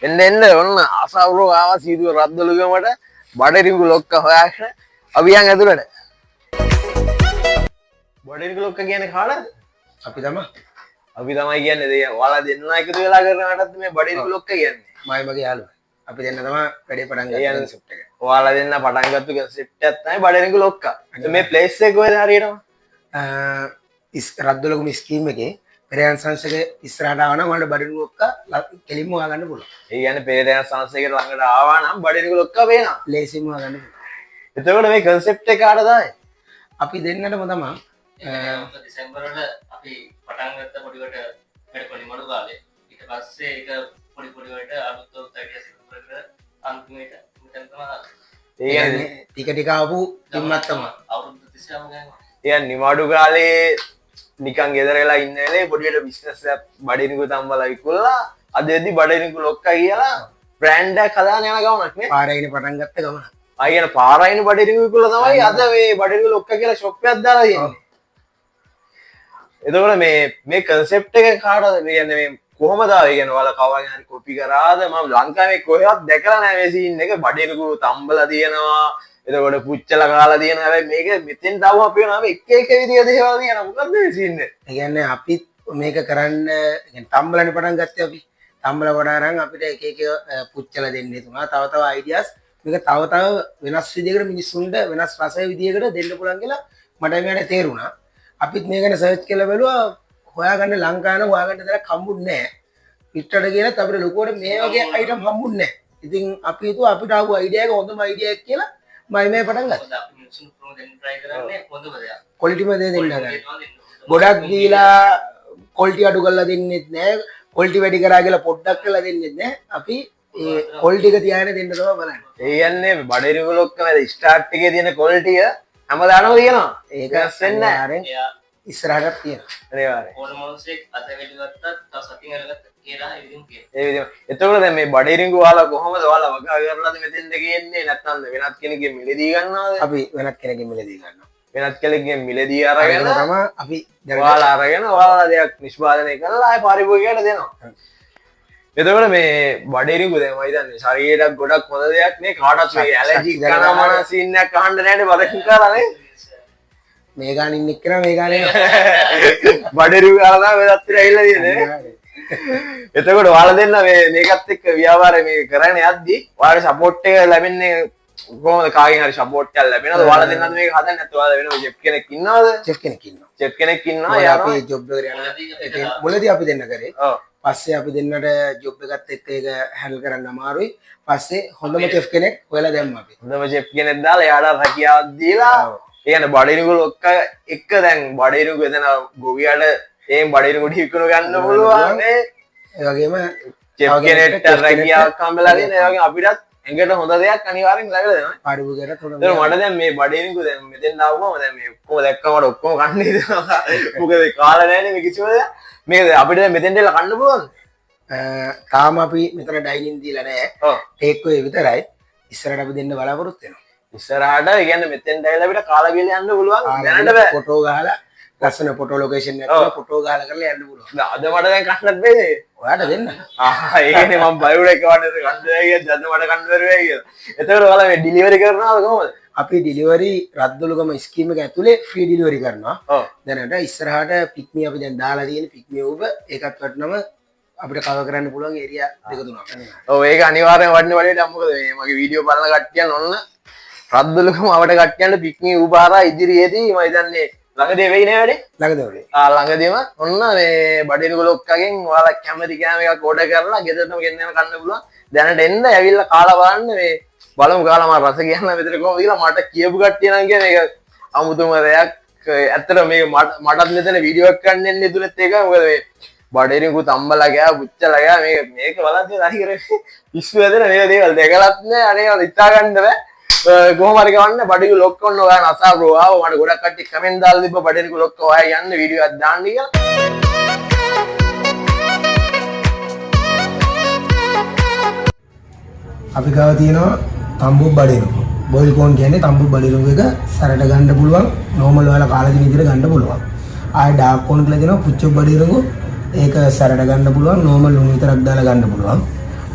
එන්න ඔන්න අසවුරෝ ආවා සීදුව රද්දලුගමට බඩරිඟු ලොක්ක හොයාගෙන අපි යන් ඇතුළට. බඩරිඟු ලොක්ක කියන්නේ කාටද? අපි තමයි කියන්නේ ඔයාලා දෙන්න එකතු වෙලා කරනකටත් මේ බඩරිඟු ලොක්ක කියන්නේ. මයි මගේ යාළුවා. අපි දෙන්න තමයි වැඩේ පටන් ගන්න කන්සෙප්ට් එක. ඔයාලා දෙන්න පටන් ගත්ත කන්සෙප්ට් එකක් තමයි බඩරිඟු ලොක්ක. මේ ප්ලේස් එක කොහෙද හරියටම? රද්දලුගම ස්කීම් එකේ පෙරයන් සංසගේ ඉස්සරහට ආවනම් වල බඩරිඟු ලොක්ක කෙලින්ම හොයාගන්න පුළුවන්. ඒ කියන්නේ පෙරයන් සංසයකට ළඟට ආවා නම් බඩරිඟු ලොක්ක පේනවා. ලේසියෙන්ම හොයාගන්න පුළුවන්. එතකොට මේ කන්සෙප්ට් එක කාටද ආවේ? අපි දෙන්නටම තමයි දෙසැම්බර් වල අපි පටන් ගත්ත පොඩිවට වැඩ පොඩිමඩු කාලේ ඊට පස්සේ ඒක පොඩි වලට අලුත් අයිඩියාස් එකතු කරගෙන අන්තිමට මෙතන තමයි ඒ කියන්නේ ටික ආපු කිම්මත් තමයි අවුරුදු 30ම ගානවා. ඒ නිමාඩු කාලේ නිකන් ගෙදර වෙලා ඉන්න වෙලේ පොඩියට බිස්නස් එකක් බඩරිඟු තම්බලා විකුණලා අද එද්දි බඩරිඟු ලොක්ක කියලා බ්‍රෑන්ඩ් එකක් හදාගෙන යන ගමනක් නේ. පාරයිනේ පටන් ගත්ත ගමන. ආයෙන පාරයින බඩරිඟු විකුණලා තමයි අද මේ බඩරිඟු ලොක්ක කියලා ෂොප් එකක් දාලා තියෙන්නේ. එතකොට මේ කන්සෙප්ට් එක කාටද? මේ කියන්නේ මේ කොහොමද ආවේ? කියන්නේ ඔයාලා කවගෙන් හරි කොපි කරාද? මම ලංකාවේ කොහෙවත් දැකලා නැහැ මේ සීන් එක. බඩරිඟු තම්බලා තියෙනවා. එතකොට පුච්චලා කාලා තියෙනවා. හැබැයි මේක මෙතෙන් තාම අපි වෙනවා එක විදිය දේවල් තියෙනවා. මොකද්ද මේ සීන් එක? ඒ කියන්නේ අපි මේක කරන්න يعني තම්බලනේ පටන් ගත්තේ අපි. තම්බලා වඩාරන් අපිට එක පුච්චලා දෙන්න තුනා. තව අයිඩියාස් මේක තව වෙනස් විදියකට මිනිස්සුන්ට වෙනස් රසයේ විදියකට දෙන්න පුළුවන් කියලා මට මේකට තේරුණා. අපිත් මේ ගැන සර්ච් කරලා බලුවා හොයාගන්න ලංකාවේ හොයාගන්න දෙයක් හම්බුන්නේ නැහැ. පිටරට ගියලත් අපිට ලොකුවට මේ වගේ අයිටම් හම්බුන්නේ නැහැ. ඉතින් අපි හිතුවා අපිට ආපු අයිඩියා එක හොඳම අයිඩියා එක කියලා මම මේ පටන් ගත්තා. අපි මිනිස්සුන් ප්‍රොමෝට් දෙන්න try කරන්නේ හොඳම දෙයක්. ක්වොලිටිම දේ දෙන්න හදන්නේ. ගොඩක් දීලා ක්වොලිටි අඩු කරලා දෙන්නෙත් නැහැ. ක්වොලිටි වැඩි කරා කියලා පොඩ්ඩක් කරලා දෙන්නෙත් නැහැ. අපි ඒ ක්වොලිටි එක තියාගෙන දෙන්න තමයි බලන්නේ. ඒ කියන්නේ බඩරිඟු ලොක්ක මැද ස්ටාර්ට් එකේ තියෙන ක්වොලිටිය හැමදාම තියෙනවා. ඒක වෙන්නේ නැහැ. ඉස්සරහට තියෙනවා. අනිවාර්යයෙන්. ඕන මොන්ස්ටර් අද වැඩි ගත්තත් තව සතින් අරගත්ත කියලා ඒ විදිහම කියනවා. ඒ විදිහම. එතකොට දැන් මේ බඩරිඟු ඔයාලා කොහොමද ඔයාලා වගා කරලාද මෙතෙන්ද ගේන්නේ? නැත්නම් වෙනත් කෙනෙක්ගෙන් මිලදී ගන්නවද? අපි වෙනත් කෙනෙක්ගෙන් මිලදී ගන්නවා. වෙනත් කෙනෙක්ගෙන් මිලදී අරගෙන තමයි අපි ඔයාලා අරගෙන ඔයාලා දෙයක් නිෂ්පාදනය කරලා ආය පරිභෝගිකයට දෙනවා. එතකොට මේ බඩරිඟු දැන් මම හිතන්නේ ශරීරයට ගොඩක් හොඳ දෙයක් නේ. කාටවත් මේ ඇලර්ජික් කනමන සීන් එකක් අහන්න නැහැ බඩරිඟු කාලා නේ. මේ ගාන ඉන්න එක්කන මේ ගානේ බඩරිඟු කාලා වෙනත් ඉර ඇවිල්ලා තියෙන්නේ. එතකොට ඔයාලා දෙන්න මේකත් එක්ක ව්‍යාපාරය මේ කරන්නේ යද්දි ඔයාලට සපෝට් එක ලැබෙන්නේ කොහොමද? කාගෙන් හරි සපෝට් එකක් ලැබෙනවද? ඔයාලා දෙන්නත් මේක හදන්නේ නැත්නම් ඔයාලා වෙනම ජෙප් කෙනෙක් ඉන්නවද? චෙෆ් කෙනෙක් ඉන්නවා. චෙෆ් කෙනෙක් ඉන්නවා. අපි යාළුවා ජොබ් එකට යන මුලදී අපි දෙන්න කරේ. ඔව්. පස්සේ අපි දෙන්නට ජොබ් එකත් එක්ක ඒක හැන්ඩල් කරන්න අමාරුයි. පස්සේ හොඳම චෙෆ් කෙනෙක් හොයලා දැම්මා අපි. හොඳම චෙෆ් කෙනෙක් දාලා එයාට රැකියාවක් දීලා ඒ කියන්නේ බඩරිඟු ලොක්ක එක්ක දැන් බඩරිඟු එතන ගොවියට ඒ බඩරිඟු ඩිවිකුණු ගන්න පුළුවන් නේ. ඒ වගේම චෙෆ් කෙනෙක්ට රැකියාවක් හම්බෙලා දෙන ඒ වගේ අපිටත් එඟට හොඳ දෙයක් අනිවාර්යෙන් ලැබෙලා දෙනවා. පරිභෝගයට හොඳ ඒතර මට දැන් මේ බඩරිඟු දැන් මෙතෙන් ආවම දැන් මේ ඔක්කොම දැක්කම මට ඔක්කොම කන්න හිතෙනවා. මොකද කාලා නැහැනේ මේ කිසිම දෙයක්. මේක අපිට දැන් මෙතෙන්ට එලා කන්න පුළුවන්ද? තාම අපි මෙතන ඩයිනින් දීලා නැහැ. ඔව්. ටේක් අවේ විතරයි. ඉස්සරහට අපි දෙන්න බලාපොරොත්තු වෙනවා. ඉස්සරහට ඒ කියන්නේ මෙතෙන්ට ඇවිල්ලා අපිට කාලා බිල යන්න පුළුවන්. දැනට බෑ. ෆොටෝ ගහලා ලස්සන ෆොටෝ ලොකේෂන් එකක් කරලා ෆොටෝ ගහලා කරලා යන්න පුළුවන්. අද මට දැන් කන්නත් බැහැ. ඔයාට දෙන්න. ඒ කියන්නේ මම බයුඩ එක වඩේ කන්න බැහැ කියලා ජන්න මට කන්න බැහැ කියලා. එතකොට ඔයාලා මේ ඩිලිවරි කරනවද කොහොමද? අපි ඩිලිවරි රද්දොළුගම ස්කීම් එක ඇතුලේ ෆ්‍රී ඩිලිවරි කරනවා. ඔව්. දැනට ඉස්සරහට පික්මි අපි දැන් දාලා තියෙන පික්මි උබ ඒකත් වටනම අපිට කවර් කරන්න පුළුවන් ඒරියා දෙක තුනක්. ඔව් ඒක අනිවාර්යෙන් වඩන වැඩේට මොකද මේ මගේ වීඩියෝ බලන කට්ටියන් ඔන්න රද්දොළුගම අපිට කට්ටියන්ට පික්මි උබ හරහා ඉදිරියේදී මම හිතන්නේ ළඟදී වෙයි නේ වැඩේ. ළඟදී. ළඟදීම ඔන්න මේ බඩරිඟු ලොක්කගෙන් ඔයාලා කැමති කෑම එකක් ඕඩර් කරලා ගෙදරටම ගෙන්න යන කන්න පුළුවන්. දැනට එන්න ඇවිල්ලා කාලා බලන්න මේ බලමු කාලා මම රස කියන්න මෙතන කොහොමද කියලා මට කියපු කට්ටිය නම් කියන එක අමුතුම දෙයක්. ඇත්තට මේක මටත් මෙතන වීඩියෝ එකක් ගන්න එන්නේ දුලත් ඒක මොකද මේ බඩරිඟු තම්බලා ගියා පුච්චලා ගියා මේක බලද්දී හරි කරේ පිස්සු වැදෙන මේ දේවල් දෙකලත් නෑ අනේ හිතා ගන්න බෑ. කොහොම හරි ගවන්න බඩරිඟු ලොක්ක ඔන්න ඔයාලා අසා බ්‍රෝ ආව මට ගොඩක් කට්ටිය කමෙන්ට් දාලා තිබ්බ බඩරිඟු ලොක්ක ඔයා යන්න වීඩියෝ එකක් දාන්න කියලා. අපි ගාව තියෙනවා තම්බු බඩිරුඟු. බොයිල් කෝන් කියන්නේ තම්බු බඩිරුඟු එක සරට ගන්න පුළුවන්. නෝමල් වල කාලා දින විදිහට ගන්න පුළුවන්. ආය ඩාර්ක් කෝන් කියලා දෙනවා පුච්චු බඩිරුඟු. ඒක සරට ගන්න පුළුවන්. නෝමල් ලුණු විතරක් දාලා ගන්න පුළුවන්.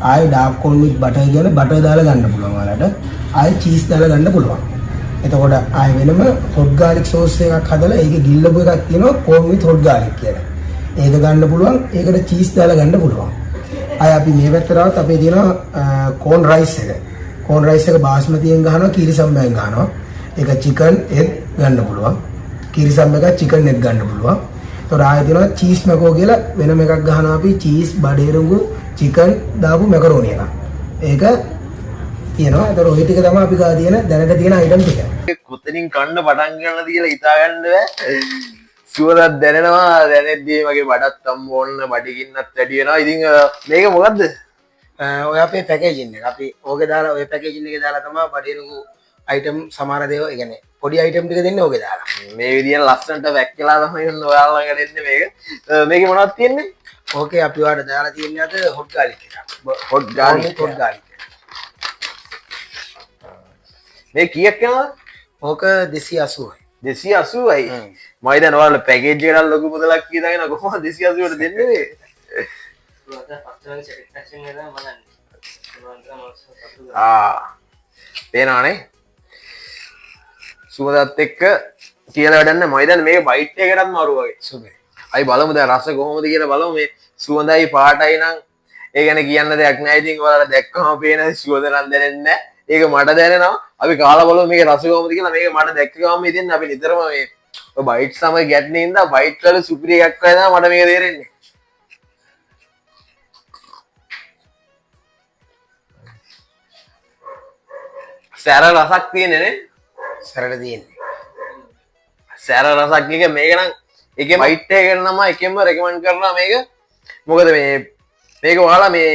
ආයි ඩාර්ක් කෝන් විත් බටර් කියලා බටර් දාලා ගන්න පුළුවන් ඔයාලට. ආයි චීස් දාලා ගන්න පුළුවන්. එතකොට ආයි වෙනම හොට් ගාලික් සෝස් එකක් හදලා ඒකේ ගිල්ලපු එකක් තියෙනවා කෝන් විත් හොට් ගාලික් කියලා. ඒක ගන්න පුළුවන්. ඒකට චීස් දාලා ගන්න පුළුවන්. ආයි අපි මේ පැත්තට આવත් අපේ තියෙනවා කෝන් රයිස් එක. කෝන් රයිස් එක බාස්මතියෙන් ගහනවා කීරිසම්බෙන් ගහනවා. ඒක චිකන් එග් ගන්න පුළුවන්. කීරිසම්බ එක චිකන් එග් ගන්න පුළුවන්. ඒතකොට ආයෙ තියෙනවා චීස් මැකෝ කියලා වෙනම එකක් ගහනවා අපි චීස් බඩේරුඟු චිකන් දාපු මැකරෝනි එකක්. ඒක තියෙනවා. ඒතකොට ওই ටික තමයි අපි ගා තියෙන දැනට තියෙන අයිටම් ටික. කොතනින් කන්න පටන් ගන්නද කියලා හිතා ගන්න බෑ. සුවදක් දැනෙනවා. දැනෙද්දී මගේ බඩත් අම්ම ඕන්න බඩගින්නත් වැඩි වෙනවා. ඉතින් මේක මොකද්ද? ඔය අපේ පැකේජින් එක. අපි ඕකේ දාලා ඔය පැකේජින් එකේ දාලා තමයි බඩේරුඟු අයිටම් සමහර දේවල්, ඒ කියන්නේ පොඩි අයිටම් ටික දෙන්නේ ඕකේ දාලා. මේ විදියට ලස්සනට වැක්කලා තමයි ඔයාලා ළඟ දෙන්නේ මේක. මේකේ මොනවද තියෙන්නේ? ඕකේ අපි ඔයාලට දාලා තියෙන්නේ අද හොට් ගාලික් එකක්. Hot garlic. Hot garlic. මේ කීයක් යනවද? ඕක 280යි. 280යි. මම හිතන්නේ ඔයාලා පැකේජ් එකට ලොකු මුදලක් කීදාගෙන කොහොමද 280ට දෙන්නේ මේ? පේනවනේ. සුවදත් එක්ක කියලා වැඩක් නැහැ. මම හිතන්නේ මේක බයිට් එකකටත් මාරු වගේ. සුබේ. අයි බලමු දැන් රස කොහොමද කියලා බලමු. මේ සුවඳයි පාටයි නම් ඒ ගැන කියන්න දෙයක් නැහැ. ඉතින් ඔයාලා දැක්කම පේන සුවඳ නම් දැනෙන්නේ නැහැ. ඒක මට දැනෙනවා. අපි කාලා බලමු මේකේ රස කොහොමද කියලා. මේක මට දැක්ක ගමන් ඉතින් අපි නිතරම මේ බයිට් සමග ගැටෙන ඉඳලා බයිට් වල සුපිරි එකක් කියලා මට මේක තේරෙන්නේ. සැර රසක් තියෙන්නේ නේ. සරල තියෙන්නේ. සැර රසක් එක මේක නම් එකේ බයිට් එකකට නම් එකෙන්ම රෙකමන්ඩ් කරනවා මේක. මොකද මේක ඔයාලා මේ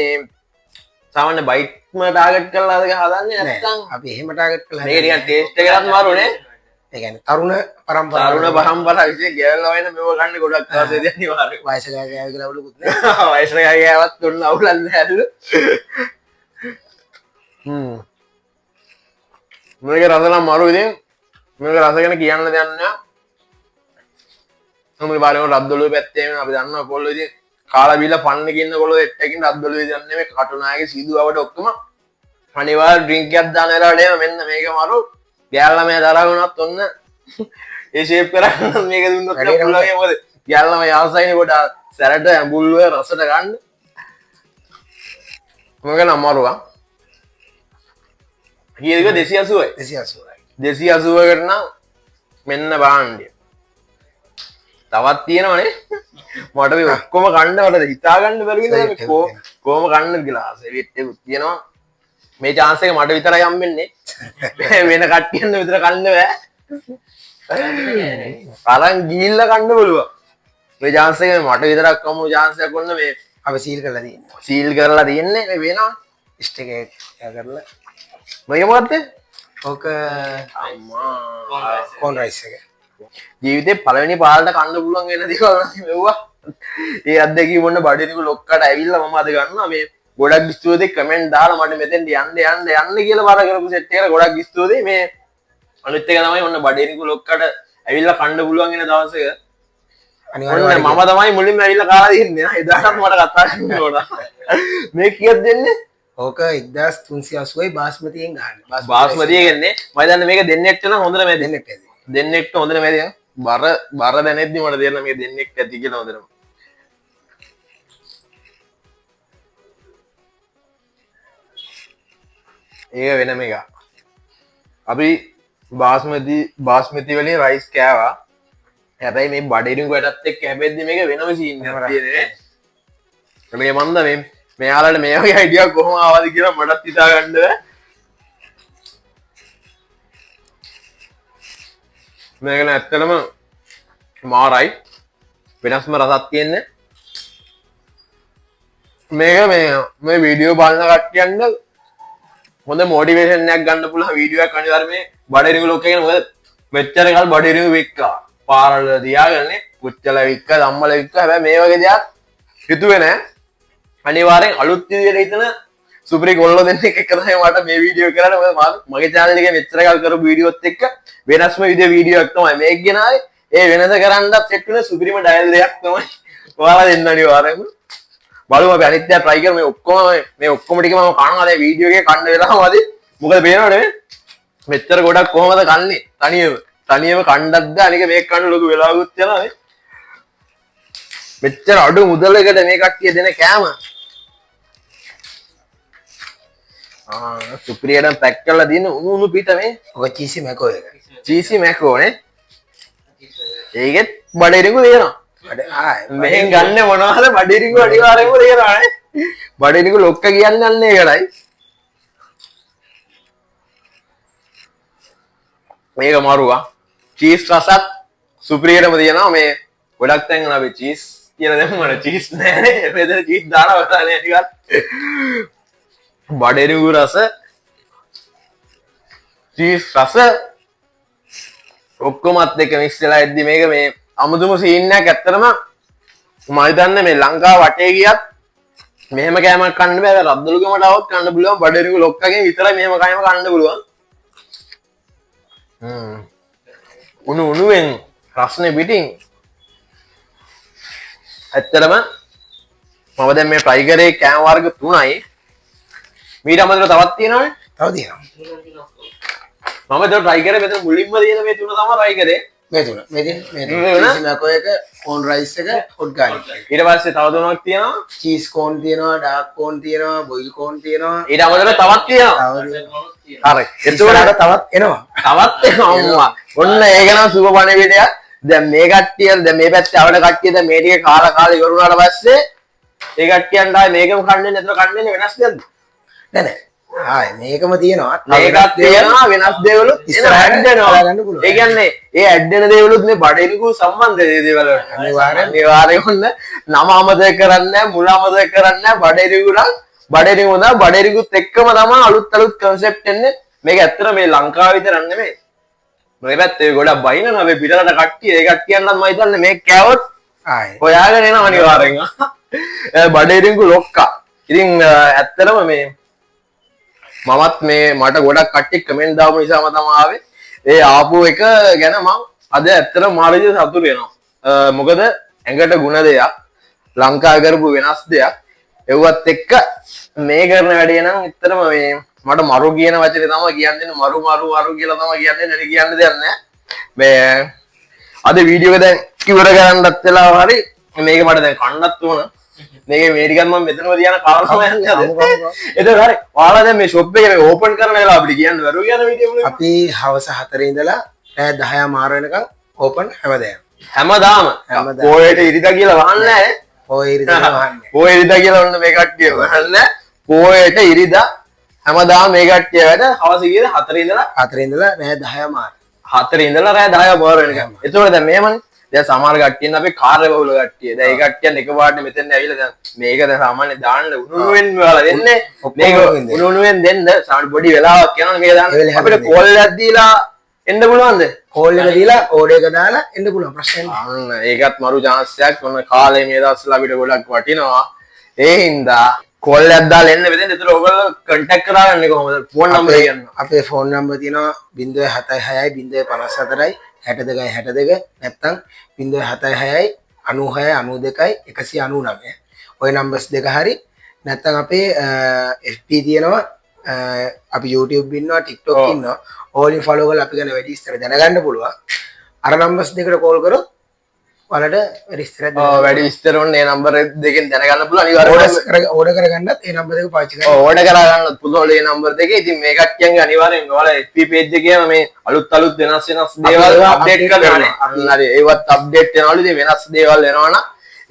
සාමාන්‍ය බයිට්ම ටාගට් කරලා හදන්නේ නැත්නම් අපි එහෙම ටාගට් කරලා මේක නිකන් ටේස්ට් එකකට මාරුනේ. ඒ කියන්නේ තරුණ පරම්පරාව. තරුණ පරම්පරාව විශේෂ ගෙවල්ලා වයින් මේව ගන්න ගොඩක් වාසිය දෙන්නේ අනිවාර්යයෙන්. වයසක ගෑව කියලා අවුලකුත් නැහැ. වයසක ගෑවත් දුන්න අවුලන්නේ නැහැලු. මේක රස නම් මරු ඉතින් මේක රස ගැන කියන්න දෙයක් නෑ. මොකද බාරේ රද්දොළුවේ පැත්තේ අපි දන්නවා කොල්ලෝ ඉතින් කාලා බීලා පන්නේ කියන කොල්ලෝ එක්කකින් රද්දොළුවේ දන්නේ මේ කටුනායගේ සීදුවවට ඔක්කොම අනිවාර්ය ඩ්‍රින්ක් එකක් දාන වෙලාවට එම මෙන්න මේක මරු ගෑල්ලා මේ දරා වුණත් ඔන්න ඒ ෂේප් කරන්න මේක දුන්නොත් පුළුවන්. මොකද ගෑල්ලා මේ ආසයිනේ කොට සැරට ඇඹුල්ුවේ රසට ගන්න. මොකද නම්මරුවා කීයක 280යි. 280කට නම් මෙන්න බාණ්ඩය. තවත් තියෙනවනේ. මට මේ ඔක්කොම කන්න මට හිතා ගන්න බැරි වෙනවා. කොහොම කන්නද කියලා. සෙවිට්ටුත් තියෙනවා. මේ chance එක මට විතරයි හම්බෙන්නේ. වෙන කට්ටියන් විතර කන්න බෑ. අරන් ගිහිල්ලා කන්න පුළුවන්. මේ chance එක මට විතරක් කමු chance එකක් වුණ මේ අපි සීල් කරලා තියෙනවා. සීල් කරලා තියෙන්නේ මේ වෙනවා. ස්ටික් එක කරලා මේක මොකද්ද? ඕක අම්මා කෝන් රයිස් එක. ජීවිතේ පළවෙනි පාරට කන්න පුළුවන් වෙන දේවල් මෙව්වා. ඒ අත්දැකීම මොන බඩේනිකු ලොක්කට ඇවිල්ලා මම අද ගන්නවා මේ ගොඩක් ස්තුතියි කමෙන්ට් දාලා මට මෙතෙන්ට යන්න කියලා බාර කරපු සෙට් එකට ගොඩක් ස්තුතියි. මේ අනිත් එක තමයි මොන බඩේනිකු ලොක්කට ඇවිල්ලා කන්න පුළුවන් වෙන දවසක අනිවාර්යයෙන් මම තමයි මුලින්ම ඇවිල්ලා කාලා දෙන්නේ. එදාටත් මට කතා කරන්න ඕන. මේ කීයක් දෙන්නේ? ඕක 1380යි බාස්මතියෙන් ගන්න. බාස්මතිය කියන්නේ මම දන්නේ මේක දෙන්නෙක්ට නම් හොඳට මේ දෙන්නෙක්ට හොඳට මේ බර දැනෙද්දි මට තේරෙනවා මේක දෙන්නෙක්ට ඇති කියලා හොඳටම. ඒක වෙනම එකක්. අපි බාස්මති වලින් රයිස් කෑවා. හැබැයි මේ බඩේරින්ගු වැටත් එක්ක හැබැයි මේක වෙනම සීන් එකක් තියෙන්නේ. මේ මන්ද මෙයාලට මේ වගේ අයිඩියා කොහොම ආවද කියලා මටත් හිතා ගන්න බෑ. මේක ඇත්තටම මාරයි. වෙනස්ම රසක් තියෙන්නේ. මේක මේ වීඩියෝ බලන කට්ටියන්ට හොඳ මොටිවේෂන් එකක් ගන්න පුළුවන් වීඩියෝ එකක් අනිවාර්යයෙන් බඩේරින්ගු ලොක්ක කියන මොකද මෙච්චර කල් බඩේරින්ගු වික්කා. පාරවල තියාගන්නේ පුච්චල වික්ක ධම්මල වික්ක. හැබැයි මේ වගේ දෙයක් හිතුවේ නෑ. අනිවාර්යෙන් අලුත් විදියට හිතන සුපිරි කොල්ලෝ දෙන්නෙක් එක්ක තමයි මට මේ වීඩියෝ කරන්න. මොකද මගේ channel එකේ මෙච්චර කල් කරපු වීඩියෝත් එක්ක වෙනස්ම වීඩියෝ එකක් තමයි මේක ගෙනාවේ. ඒ වෙනස කරන්නත් සෙට් වෙන සුපිරිම ඩයල් දෙයක් තමයි ඔයාලා දෙන්න අනිවාර්යෙන්ම. බලමු අපි අනිත් දා try කරමු මේ ඔක්කොම ටික මම කනවා දැන් වීඩියෝ එකේ කන්න වෙලාවමදි මොකද පේනවනේ මෙච්චර ගොඩක් කොහමද කන්නේ තනියම කණ්ඩක්ද අනික මේක කන්න ලොකු වෙලාවකුත් යනවා නේ මෙච්චර අඩු මුදලකට මේ කට්ටිය දෙන කෑම සුප්‍රියටම පැක් කරලා දින උණු පිට මේ ඔක චීසි මැකෝ එක. චීසි මැකෝ නේ ඒකෙත් බඩිරිඟු දෙනවා මෙහෙන් ගන්න මොනවද බඩිරිඟු අනිවාර්යෙන්ම දෙනවා නේ බඩිරිඟු ලොක්ක කියන්නේ අන්න ඒකටයි මේක මරුවා චීස් රසත් සුප්‍රියටම තියෙනවා මේ ගොඩක් තැන් අපි චීස් කියලා දැම්මම චීස් නෑනේ මෙතන චීස් දානවා තානේ ටිකක් බඩිරිඟු රස චීස් රස ඔක්කොමත් එක මික්ස් වෙලා ඉද්දි මේක මේ අමුතුම සීන් එකක් ඇත්තටම මම හිතන්නේ මේ ලංකාව වටේ ගියත් මෙහෙම කෑමක් කන්න බෑ රද්දලුගමට આવොත් කන්න පුළුවන් බඩිරිඟු ලොක්කගෙන් විතරයි මෙහෙම කෑම කන්න පුළුවන් උණුවෙන් රස්නේ පිටින් ඇත්තටම මම දැන් මේ try කරේ කෑම වර්ග 3යි මීට අමතරව තවත් තියෙනවනේ තව තියෙනවා. මම දැන් try කරේ මෙතන මුලින්ම තියෙන මේ 3 තමයි try කරේ මේ තුන. මේ චීසි මැකෝ එක, කෝන් රයිස් එක, හොට් ගාර්ලික්. ඊට පස්සේ තව 3ක් තියෙනවා චීස් කෝන් තියෙනවා, ඩාර්ක් කෝන් තියෙනවා, බොයිල් කෝන් තියෙනවා. ඊට අමතරව තවත් තියෙනවා හරි එතකොට තවත් එනවා. තවත් එනවා ඔන්න ඒක නම් සුබ පණිවිඩයක් දැන් මේ කට්ටිය දැන් මේ පැත්තේ අවඩ කට්ටිය දැන් මේ ටික කාලා ඉවරුනාට පස්සේ ඒ කට්ටියන්ට ආයේ මේකම කන්නේ නැතර කන්නේ වෙනස් දෙයක්ද නෑ. ආයි මේකම තියෙනවා. මේකත් තියෙනවා වෙනස් දේවලුත් ඉස්සරහට ඇඩ් ගන්න පුළුවන්. ඒ කියන්නේ ඒ ඇඩ් වෙන දේවලුත් මේ බඩේනිකු සම්බන්ධ දේවල් වලට අනිවාර්යයෙන් ඔන්න නම අමතක කරන්නේ නැහැ මුල අමතක කරන්නේ නැහැ බඩේනිකු නම් බඩේනිකුත් එක්කම තමයි අලුත් concept එන්නේ මේක ඇත්තට මේ ලංකාව විතරක් නෙමෙයි මේ පැත්තේ ගොඩක් බයිනවා මේ පිටරට කට්ටිය ඒ කට්ටියන්වත් මම හිතන්නේ මේක කෑවොත් ආයි හොයාගෙන එනවා අනිවාර්යෙන් බඩේනිකු ලොක්කා ඉතින් ඇත්තටම මේ මමත් මේ මට ගොඩක් කට්ටිය කමෙන්ට් දාපු නිසාම තමයි ආවේ ඒ ආපු එක ගැන මම අද ඇත්තටම මාළු සතුටු වෙනවා මොකද ඇඟට ಗುಣ දෙයක් ලංකාවේ කරපු වෙනස් දෙයක් ඒවත් එක්ක මේ කරන වැඩේ නම් ඇත්තටම මේ මට මරු කියන වචනේ තමයි කියන්නේ මරු කියලා තමයි කියන්නේ නෙවෙයි කියන්න දෙයක් නැහැ මේ අද වීඩියෝ එක දැන් ඉවර කරන්නත් වෙලාව හරි මේක මට දැන් කන්නත් ඕන මේක මේ ටිකත් මම මෙතනම තියන කාරණාව යන්නේ අද එතකොට හරි ඔයාලා දැන් මේ ෂොප් එක මේ ඕපන් කරන වෙලාව අපිට කියන්න බැරුව යන වීඩියෝ වල අපි හවස 4 ඉඳලා රෑ 10 මාර වෙනකන් ඕපන් හැමදාම පොයට ඉරිදා කියලා වහන්නේ නැහැ පොය ඉරිදා වහන්නේ පොය ඉරිදා කියලා ඔන්න මේ කට්ටිය වහන්නේ පොයට ඉරිදා හැමදාම මේ කට්ටිය වැඩ හවස ගියේ 4 ඉඳලා රෑ 10 මාර 4 ඉඳලා රෑ 10 මාර වෙනකම් එතකොට දැන් මේමනේ දැන් සමහර කට්ටියන් අපේ කාර්ය බහුල කට්ටිය දැන් ඒ කට්ටියන් එකපාරට මෙතෙන් ඇවිල්ලා දැන් මේක දැන් සාමාන්‍ය දාන්න උණුවෙන් වල දෙන්නේ මේක උණුවෙන් දෙන්න සාමාන්‍ය පොඩි වෙලාවක් යනවා මේක දාන්න අපිට කෝල් එකක් දීලා එන්න පුළුවන්ද කෝල් එක දීලා ඕඩර් එක දාලා එන්න පුළුවන් ප්‍රශ්න අන්න ඒකත් මරු chance එකක් ඔන්න කාලේ මේ දවස්වල අපිට ගොඩක් වටිනවා ඒ හින්දා කෝල් එකක් දාලා එන්න මෙතෙන් ඒතර ඔයගොල්ලෝ contact කරගන්නේ කොහොමද ෆෝන් නම්බර් කියන්න අපේ ෆෝන් නම්බර් තියෙනවා 076 054 62 62 නැත්නම් 076 96 92 199 ඔය නම්බර්ස් දෙක හරි නැත්නම් අපේ FB තියෙනවා අපි YouTube ඉන්නවා TikTok ඉන්නවා ඕලින් ෆලෝ කරලා අපි ගැන වැඩි විස්තර දැනගන්න පුළුවන් අර නම්බර්ස් දෙකට කෝල් කරොත් ඔයාලට වැඩි විස්තර ඔන්න ඒ නම්බර් දෙකෙන් දැනගන්න පුළුවන් අනිවාර්යයෙන් ඕඩර් කරගන්නත් ඒ නම්බර් දෙක පාවිච්චි කරන්න ඕඩර් කරගන්නත් පුළුවන් ඒ නම්බර් දෙකේ ඉතින් මේ කට්ටියන්ගේ අනිවාර්යෙන් ඔයාලා FB page එකේම මේ අලුත් වෙනස් දේවල් අප්ඩේට් කරනවා හරි ඒවත් අප්ඩේට් වෙනවලු ඉතින් වෙනස් දේවල් එනවනම්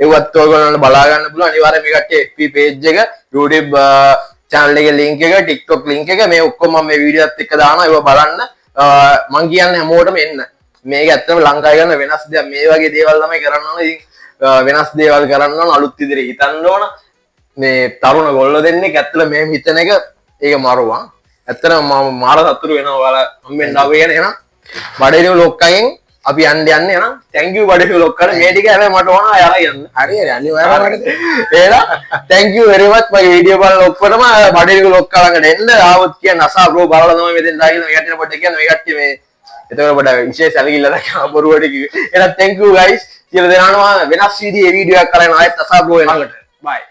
ඒවත් ඔයගොල්ලන්ට බලා ගන්න පුළුවන් අනිවාර්යෙන් මේ කට්ටිය FB page එක YouTube channel එකේ link එක TikTok link එක මේ ඔක්කොම මම මේ වීඩියෝත් එක්ක දානවා ඒව බලන්න මම කියන්නේ හැමෝටම එන්න මේක ඇත්තම ලංකාවේ කරන වෙනස් දෙයක් මේ වගේ දේවල් තමයි කරන්න ඕන ඉතින් වෙනස් දේවල් කරන්න ඕන අලුත් ඉදිරියට හිතන්න ඕන මේ තරුණ ගොල්ලෝ දෙන්නෙක් ඇත්තට මේ හිතන එක ඒක මරුවා ඇත්තටම මම මාර සතුටු වෙනවා ඔයාලා හම්බෙන්න ආවේ කියන එහෙනම් බඩේනිකු ලොක්කගෙන් අපි යන්නේ එහෙනම් thank you බඩේනිකු ලොක්කට මේ ටික හැබැයි මට ඕන අයලා යන්න හරි අනිවාර්යයෙන්ම එහෙනම් thank you very much මගේ වීඩියෝ බලන ඔක්කොටම බඩේනිකු ලොක්කා ළඟට එන්න ආවොත් කියන්න අසා බ්‍රෝ බලලා තමයි මෙතෙන් දාගෙන මේ කට්ටියට පොඩ්ඩක් කියන්න මේ කට්ටිය මේ එතකොට පොඩ්ඩක් විශේෂ සැලකිල්ල දක්වන බොරුවට කිව්වේ එහෙනම් thank you guys කියලා දෙනවා වෙනස් වීඩියෝ එකක් කරගෙන ආයෙත් අසා බ්‍රෝ එනකට bye